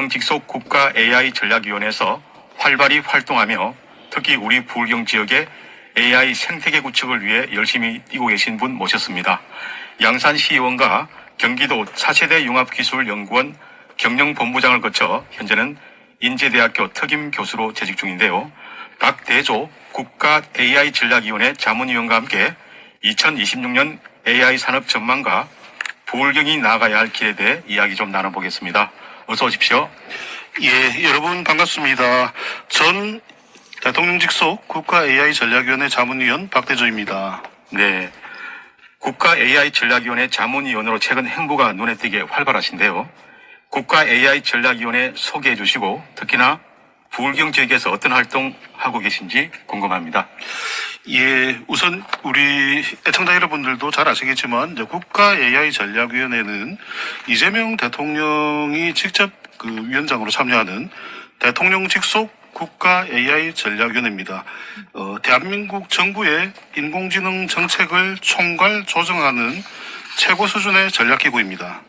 대통령 직속 국가 AI 전략위원회에서 활발히 활동하며 특히 우리 부울경 지역의 AI 생태계 구축을 위해 열심히 뛰고 계신 분 모셨습니다. 양산시의원과 경기도 차세대 융합기술연구원 경영본부장을 거쳐 현재는 인제대학교 특임 교수로 재직 중인데요. 박대조 국가 AI 전략위원회 자문위원과 함께 2026년 AI 산업 전망과 부울경이 나아가야 할 길에 대해 이야기 좀 나눠보겠습니다. 어서 오십시오. 예, 여러분 반갑습니다. 전 대통령 직속 국가 AI 전략위원회 자문위원 박대조입니다. 네, 국가 AI 전략위원회 자문위원으로 최근 행보가 눈에 띄게 활발하신데요. 국가 AI 전략위원회 소개해 주시고 특히나 부울경 지역에서 어떤 활동하고 계신지 궁금합니다. 예, 우선 우리 애청자 여러분들도 잘 아시겠지만 이제 국가 AI 전략위원회는 이재명 대통령이 직접 위원장으로 참여하는 대통령 직속 국가 AI 전략위원회입니다. 대한민국 정부의 인공지능 정책을 총괄 조정하는 최고 수준의 전략기구입니다.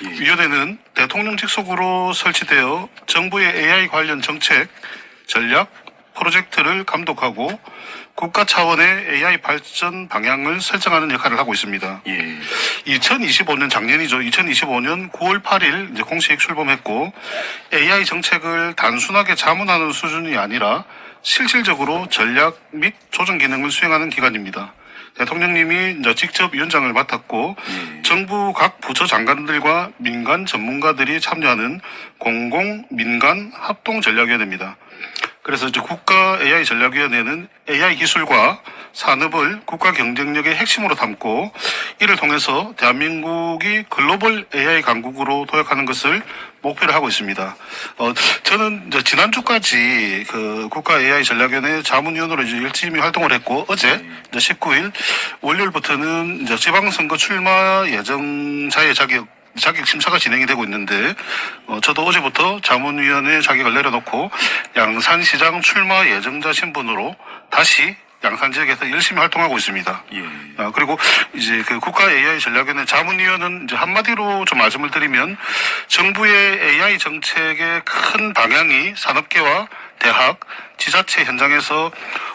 위원회는 대통령 직속으로 설치되어 정부의 AI 관련 정책, 전략, 프로젝트를 감독하고 국가 차원의 AI 발전 방향을 설정하는 역할을 하고 있습니다. 2025년 작년이죠. 2025년 9월 8일 이제 공식 출범했고 AI 정책을 단순하게 자문하는 수준이 아니라 실질적으로 전략 및 조정 기능을 수행하는 기관입니다. 대통령님이 이제 직접 위원장을 맡았고 정부 각 부처 장관들과 민간 전문가들이 참여하는 공공 민간 합동 전략위원회입니다. 그래서 이제 국가 AI 전략위원회는 AI 기술과 산업을 국가 경쟁력의 핵심으로 삼고 이를 통해서 대한민국이 글로벌 AI 강국으로 도약하는 것을 목표로 하고 있습니다. 저는 이제 지난주까지 국가 AI 전략위원회 자문위원으로 이제 열심히 활동을 했고 어제 이제 19일 월요일부터는 이제 지방선거 출마 예정자의 자격 심사가 진행이 되고 있는데 저도 어제부터 자문위원회 자격을 내려놓고 양산시장 출마 예정자 신분으로 다시 양산 지역에서 열심히 활동하고 있습니다. 그리고 이제 국가 AI 전략위원회 자문위원은 이제 한마디로 좀 말씀을 드리면 정부의 AI 정책의 큰 방향이 산업계와 대학, 지자체 현장에서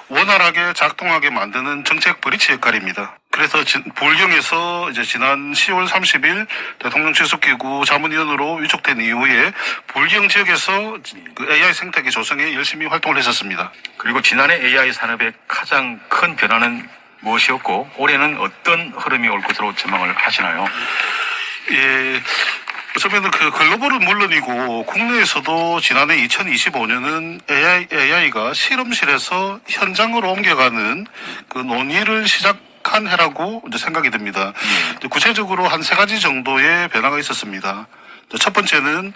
원활하게 작동하게 만드는 정책 브릿지 역할입니다. 그래서 부울경에서 이제 지난 10월 30일 대통령 직속기구 자문위원으로 위촉된 이후에 부울경 지역에서 AI 생태계 조성에 열심히 활동을 했었습니다. 그리고 지난해 AI 산업의 가장 큰 변화는 무엇이었고 올해는 어떤 흐름이 올 것으로 전망을 하시나요? 예. 어쩌면 글로벌은 물론이고 국내에서도 지난해 2025년은 AI가 실험실에서 현장으로 옮겨가는 논의를 시작한 해라고 이제 생각이 듭니다. 구체적으로 한 3가지 정도의 변화가 있었습니다. 첫 번째는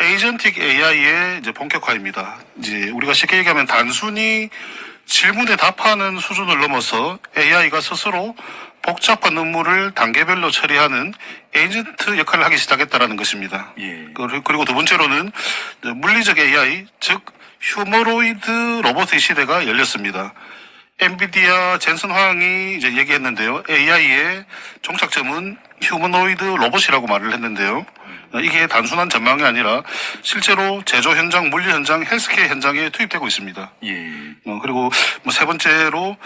에이전틱 AI의 이제 본격화입니다. 이제 우리가 쉽게 얘기하면 단순히 질문에 답하는 수준을 넘어서 AI가 스스로 복잡한 업무를 단계별로 처리하는 에이전트 역할을 하기 시작했다는 것입니다. 그리고 두 번째로는 물리적 AI, 즉 휴머노이드 로봇의 시대가 열렸습니다. 엔비디아 젠슨 황이 이제 얘기했는데요. AI의 종착점은 휴머노이드 로봇이라고 말을 했는데요. 이게 단순한 전망이 아니라 실제로 제조 현장, 물리 현장, 헬스케어 현장에 투입되고 있습니다. 그리고 세 번째로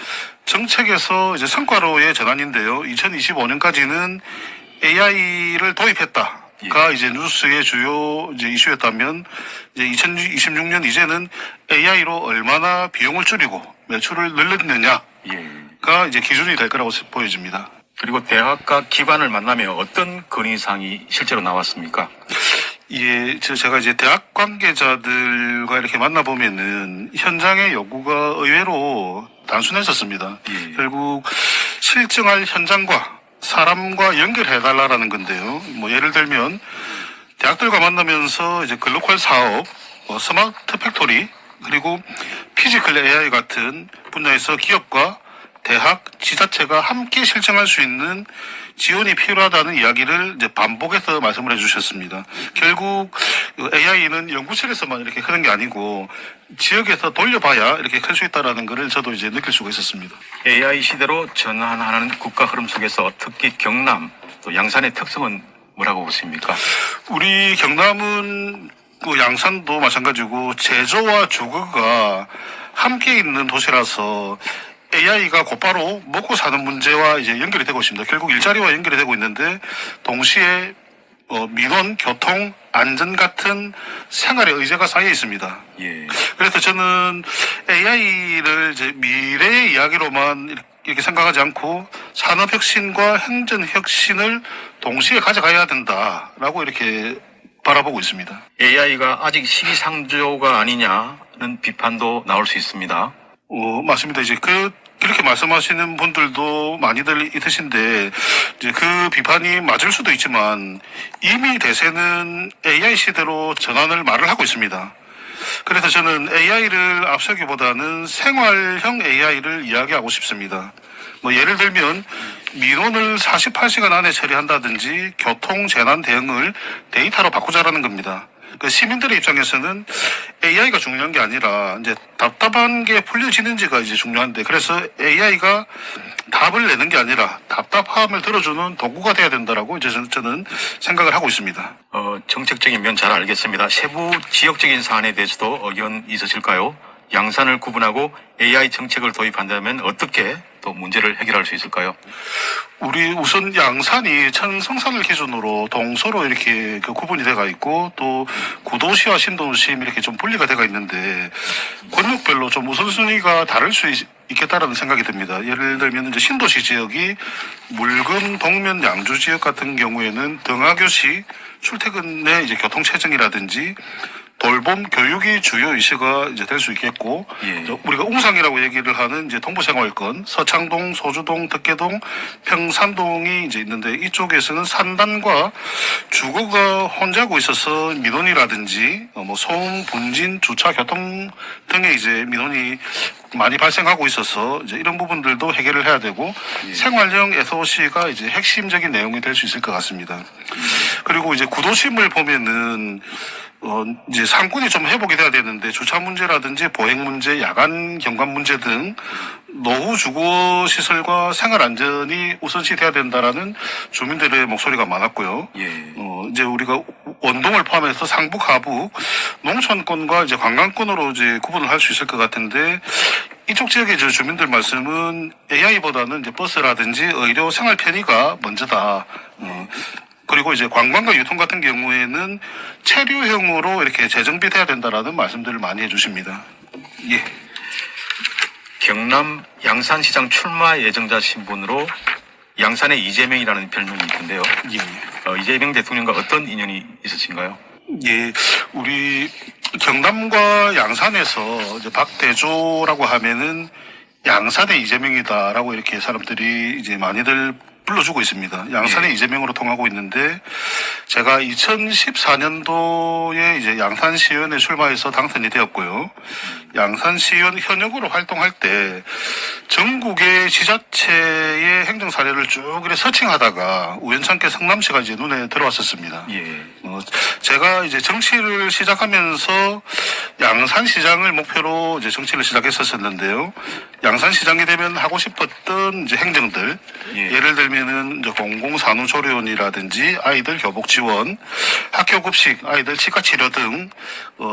정책에서 이제 성과로의 전환인데요. 2025년까지는 AI를 도입했다가 이제 뉴스의 주요 이제 이슈였다면 이제 2026년 이제는 AI로 얼마나 비용을 줄이고 매출을 늘렸느냐가 이제 기준이 될 거라고 보여집니다. 그리고 대학과 기관을 만나면 어떤 건의사항이 실제로 나왔습니까? 예, 제가 이제 대학 관계자들과 이렇게 만나보면은 현장의 요구가 의외로 단순했었습니다. 결국 실증할 현장과 사람과 연결해달라는 건데요. 예를 들면 대학들과 만나면서 이제 글로컬 사업, 스마트 팩토리, 그리고 피지컬 AI 같은 분야에서 기업과 대학, 지자체가 함께 실증할 수 있는 지원이 필요하다는 이야기를 이제 반복해서 말씀을 해주셨습니다. 결국 AI는 연구실에서만 이렇게 크는 게 아니고 지역에서 돌려봐야 이렇게 클 수 있다라는 것을 저도 이제 느낄 수가 있었습니다. AI 시대로 전환하는 국가 흐름 속에서 특히 경남 또 양산의 특성은 뭐라고 보십니까? 우리 경남은 그 양산도 마찬가지고 제조와 주거가 함께 있는 도시라서 AI가 곧바로 먹고 사는 문제와 이제 연결이 되고 있습니다. 결국 일자리와 연결이 되고 있는데 동시에 민원, 교통, 안전 같은 생활의 의제가 쌓여 있습니다. 예. 그래서 저는 AI를 이제 미래의 이야기로만 이렇게 생각하지 않고 산업혁신과 행정혁신을 동시에 가져가야 된다라고 이렇게 바라보고 있습니다. AI가 아직 시기상조가 아니냐는 비판도 나올 수 있습니다. 맞습니다. 이제 그렇게 말씀하시는 분들도 많이들 있으신데, 이제 그 비판이 맞을 수도 있지만, 이미 대세는 AI 시대로 전환을 말을 하고 있습니다. 그래서 저는 AI를 앞서기보다는 생활형 AI를 이야기하고 싶습니다. 예를 들면, 민원을 48시간 안에 처리한다든지, 교통 재난 대응을 데이터로 바꾸자라는 겁니다. 그 시민들의 입장에서는 AI가 중요한 게 아니라 이제 답답한 게 풀려지는지가 이제 중요한데, 그래서 AI가 답을 내는 게 아니라 답답함을 들어주는 도구가 돼야 된다라고 이제 저는 생각을 하고 있습니다. 정책적인 면 잘 알겠습니다. 세부 지역적인 사안에 대해서도 의견 있으실까요? 양산을 구분하고 AI 정책을 도입한다면 어떻게 또 문제를 해결할 수 있을까요? 우리 우선 양산이 천성산을 기준으로 동서로 이렇게 구분이 돼가 있고 또 구도시와 신도시 이렇게 좀 분리가 돼가 있는데 권역별로 좀 우선순위가 다를 수 있겠다라는 생각이 듭니다. 예를 들면 이제 신도시 지역이 물금, 동면, 양주 지역 같은 경우에는 등하교시 출퇴근의 이제 교통체증이라든지 돌봄, 교육이 주요 이슈가 이제 될 수 있겠고, 예. 우리가 웅상이라고 얘기를 하는 이제 동부생활권, 서창동, 소주동, 덕계동, 평산동이 이제 있는데 이쪽에서는 산단과 주거가 혼재하고 있어서 민원이라든지 소음, 분진, 주차, 교통 등의 이제 민원이 많이 발생하고 있어서 이제 이런 부분들도 해결을 해야 되고 예. 생활형 SOC가 이제 핵심적인 내용이 될 수 있을 것 같습니다. 그리고 이제 구도심을 보면은 이제 상권이 좀 회복이 돼야 되는데 주차 문제라든지 보행 문제, 야간 경관 문제 등 노후 주거 시설과 생활 안전이 우선시 돼야 된다라는 주민들의 목소리가 많았고요. 예. 이제 우리가 원동을 포함해서 상북, 하북, 농촌권과 이제 관광권으로 이제 구분을 할 수 있을 것 같은데 이쪽 지역의 이제 주민들 말씀은 AI보다는 이제 버스라든지 의료 생활 편의가 먼저다. 그리고 이제 관광과 유통 같은 경우에는 체류형으로 이렇게 재정비돼야 된다라는 말씀들을 많이 해주십니다. 예. 경남 양산시장 출마 예정자 신분으로 양산의 이재명이라는 별명이 있던데요. 예. 이재명 대통령과 어떤 인연이 있으신가요? 예. 우리 경남과 양산에서 이제 박대조라고 하면은 양산의 이재명이다라고 이렇게 사람들이 이제 많이들 불러주고 있습니다. 양산의 예. 이재명으로 통하고 있는데 제가 2014년도에 이제 양산시의원에 출마해서 당선이 되었고요. 양산시의원 현역으로 활동할 때 전국의 지자체의 행정 사례를 쭉 이렇게 서칭하다가 우연찮게 성남시가 이제 눈에 들어왔었습니다. 예. 제가 이제 정치를 시작하면서 양산시장을 목표로 이제 정치를 시작했었는데요. 양산시장이 되면 하고 싶었던 이제 행정들, 예. 예를 들면은 이제 공공산후조리원이라든지 아이들 교복 지원, 학교 급식, 아이들 치과 치료 등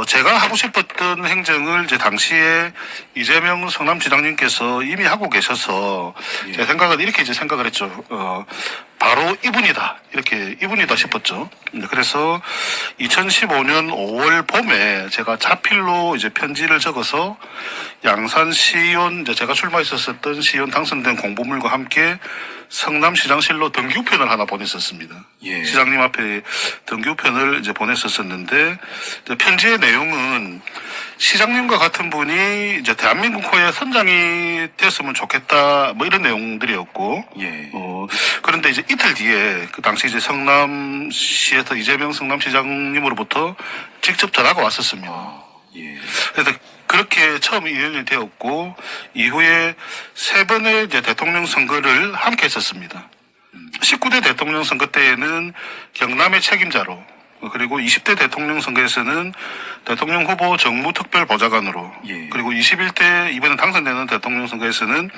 제가 하고 싶었던 행정을 이제 당시에 이재명 성남시장님께서 이미 하고 계셔서 예. 제 생각은 이렇게 이제 생각을 했죠. 바로 이분이다. 이렇게 이분이다 싶었죠. 그래서 2015년 5월 봄에 제가 자필로 이제 편지를 적어서 양산시의원, 이제 제가 출마했었던 시의원 당선된 공보물과 함께 성남시장실로 등기우편을 하나 보냈었습니다. 예. 시장님 앞에 등기우편을 이제 보냈었었는데 편지의 내용은 시장님과 같은 분이 이제 대한민국 호의 선장이 됐으면 좋겠다 뭐 이런 내용들이었고 예. 그런데 이제 이틀 뒤에 그 당시 이제 성남시에서 이재명 성남시장님으로부터 직접 전화가 왔었습니다. 예. 그래서 그렇게 처음 인연이 되었고 이후에 세 번의 이제 대통령 선거를 함께 했었습니다. 19대 대통령 선거 때에는 경남의 책임자로 그리고 20대 대통령 선거에서는 대통령 후보 정무특별보좌관으로 예. 그리고 21대 이번에 당선되는 대통령 선거에서는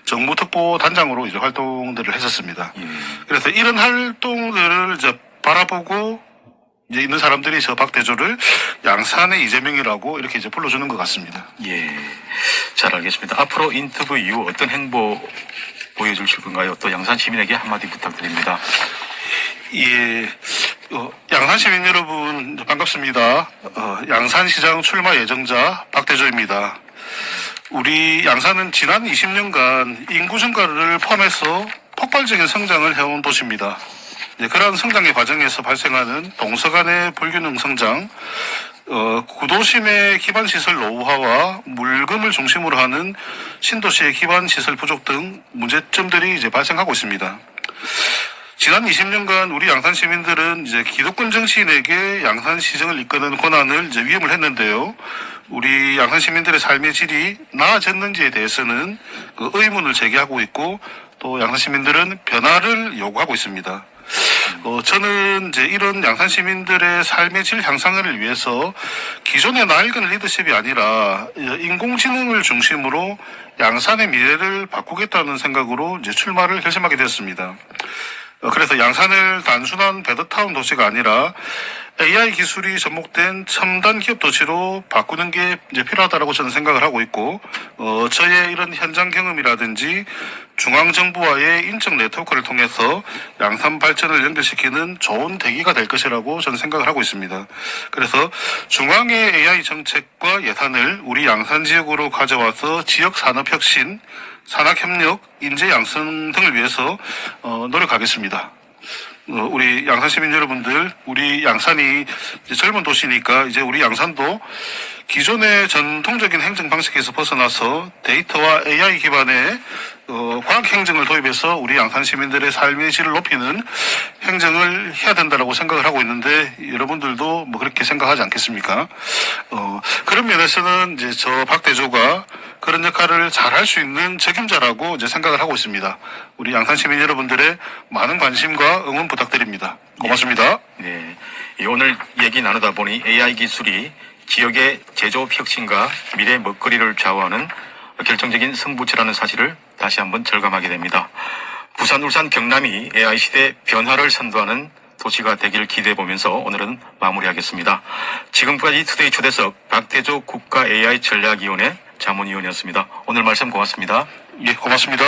정무특보단장으로 이제 활동들을 했었습니다. 예. 그래서 이런 활동들을 이제 바라보고 이제 있는 사람들이 저 박대조를 양산의 이재명이라고 이렇게 이제 불러주는 것 같습니다. 예, 잘 알겠습니다. 앞으로 인터뷰 이후 어떤 행보 보여주실 건가요? 또 양산 시민에게 한마디 부탁드립니다. 예, 양산 시민 여러분 반갑습니다. 양산시장 출마 예정자 박대조입니다. 우리 양산은 지난 20년간 인구 증가를 포함해서 폭발적인 성장을 해온 도시입니다. 그러한 성장의 과정에서 발생하는 동서 간의 불균형 성장, 구도심의 기반시설 노후화와 물금을 중심으로 하는 신도시의 기반시설 부족 등 문제점들이 이제 발생하고 있습니다. 지난 20년간 우리 양산 시민들은 이제 기득권 정치인에게 양산 시정을 이끄는 권한을 이제 위임을 했는데요. 우리 양산 시민들의 삶의 질이 나아졌는지에 대해서는 그 의문을 제기하고 있고 또 양산 시민들은 변화를 요구하고 있습니다. 저는 이제 이런 양산 시민들의 삶의 질 향상을 위해서 기존의 낡은 리더십이 아니라 인공지능을 중심으로 양산의 미래를 바꾸겠다는 생각으로 이제 출마를 결심하게 되었습니다. 그래서 양산을 단순한 베드타운 도시가 아니라 AI 기술이 접목된 첨단 기업 도시로 바꾸는 게 이제 필요하다라고 저는 생각을 하고 있고, 저의 이런 현장 경험이라든지 중앙정부와의 인적 네트워크를 통해서 양산 발전을 연결시키는 좋은 계기가 될 것이라고 저는 생각을 하고 있습니다. 그래서 중앙의 AI 정책과 예산을 우리 양산 지역으로 가져와서 지역 산업 혁신, 산학협력, 인재 양성 등을 위해서 노력하겠습니다. 우리 양산 시민 여러분들, 우리 양산이 이제 젊은 도시니까 이제 우리 양산도 기존의 전통적인 행정 방식에서 벗어나서 데이터와 AI 기반의 과학 행정을 도입해서 우리 양산 시민들의 삶의 질을 높이는 행정을 해야 된다라고 생각을 하고 있는데 여러분들도 뭐 그렇게 생각하지 않겠습니까? 그런 면에서는 이제 저 박대조가 그런 역할을 잘 할 수 있는 책임자라고 이제 생각을 하고 있습니다. 우리 양산 시민 여러분들의 많은 관심과 응원 부탁드립니다. 고맙습니다. 네, 오늘 얘기 나누다 보니 AI 기술이 지역의 제조업 혁신과 미래 먹거리를 좌우하는 결정적인 승부처라는 사실을 다시 한번 절감하게 됩니다. 부산, 울산, 경남이 AI 시대 변화를 선도하는 도시가 되기를 기대해 보면서 오늘은 마무리하겠습니다. 지금까지 투데이 초대석 박대조 국가 AI 전략위원회 자문위원이었습니다. 오늘 말씀 고맙습니다. 예, 고맙습니다.